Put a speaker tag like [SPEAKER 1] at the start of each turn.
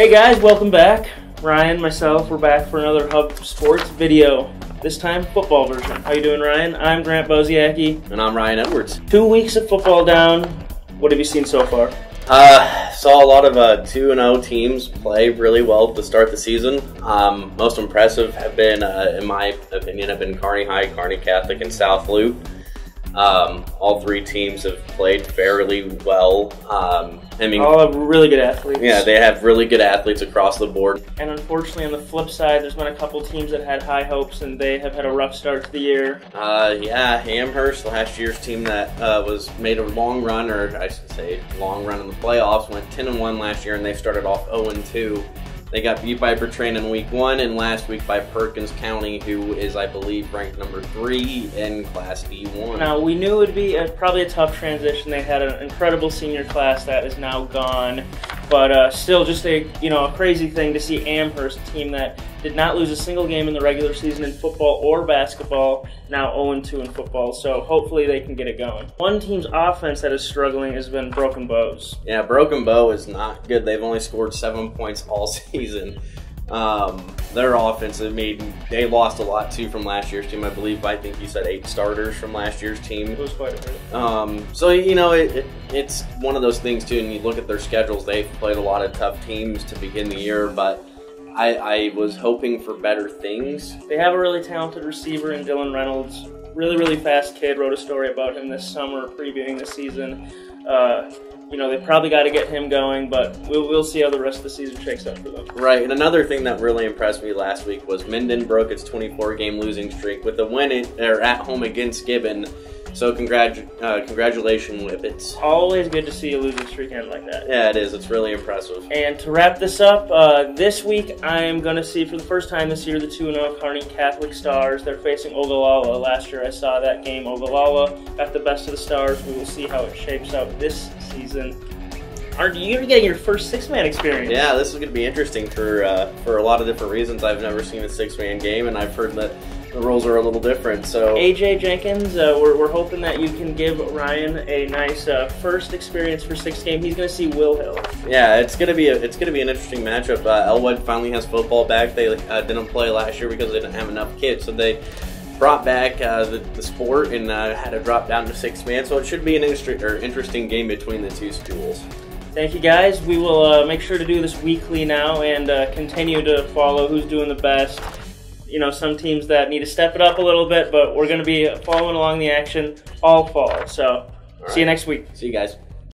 [SPEAKER 1] Hey guys, welcome back. Ryan, myself, we're back for another Hub Sports video. This time, football version. How you doing, Ryan? I'm Grant Boziacki.
[SPEAKER 2] And I'm Ryan Edwards.
[SPEAKER 1] 2 weeks of football down. What have you seen so far?
[SPEAKER 2] Saw a lot of 2-0 teams play really well to start the season. Most impressive have been, in my opinion, have been Kearney High, Kearney Catholic, and South Loop. All three teams have played fairly well.
[SPEAKER 1] All have really good athletes.
[SPEAKER 2] Yeah, they have really good athletes across the board.
[SPEAKER 1] And unfortunately, on the flip side, there's been a couple teams that had high hopes, and they have had a rough start to the year.
[SPEAKER 2] Yeah, Amherst, last year's team that made a long run, or I should say long run in the playoffs, went 10-1 last year, and they started off 0-2. They got beat by Bertrand in week 1, and last week by Perkins County, who is, I believe, ranked number 3 in Class D1.
[SPEAKER 1] Now, we knew it would be probably a tough transition. They had an incredible senior class that is now gone, but still just a crazy thing to see Amherst, a team that did not lose a single game in the regular season in football or basketball, now 0-2 in football, so hopefully they can get it going. One team's offense that is struggling has been Broken Bows.
[SPEAKER 2] Yeah, Broken Bow is not good. They've only scored 7 points all season. Their offense, they lost a lot too from last year's team. I think you said 8 starters from last year's team.
[SPEAKER 1] It was quite a bit.
[SPEAKER 2] So, it's one of those things too, and you look at their schedules, they've played a lot of tough teams to begin the year, but I was hoping for better things.
[SPEAKER 1] They have a really talented receiver in Dylan Reynolds. Really, really fast kid. Wrote a story about him this summer previewing the season. They probably got to get him going, but we'll see how the rest of the season shakes out for them.
[SPEAKER 2] Right, and another thing that really impressed me last week was Minden broke its 24-game losing streak with a win at home against Gibbon. So congratulations, Whippets.
[SPEAKER 1] Always good to see a losing streak end like that.
[SPEAKER 2] Yeah, it is. It's really impressive.
[SPEAKER 1] And to wrap this up, this week I'm going to see for the first time this year the 2-0 Kearney Catholic Stars. They're facing Ogallala. Last year I saw that game. Ogallala got the best of the Stars. We will see how it shapes out this season. You're getting your first 6-man experience.
[SPEAKER 2] Yeah, this is going to be interesting for a lot of different reasons. I've never seen a 6-man game, and I've heard that the rules are a little different. So
[SPEAKER 1] AJ Jenkins, we're hoping that you can give Ryan a nice first experience for 6 game. He's going to see Will Hill.
[SPEAKER 2] Yeah, it's going to be an interesting matchup. Elwood finally has football back. They didn't play last year because they didn't have enough kids, so they brought back the sport and had to drop down to 6-man. So it should be an interesting game between the two schools.
[SPEAKER 1] Thank you, guys. We will make sure to do this weekly now and continue to follow who's doing the best. Some teams that need to step it up a little bit, but we're going to be following along the action all fall. So, see you next week.
[SPEAKER 2] See you guys.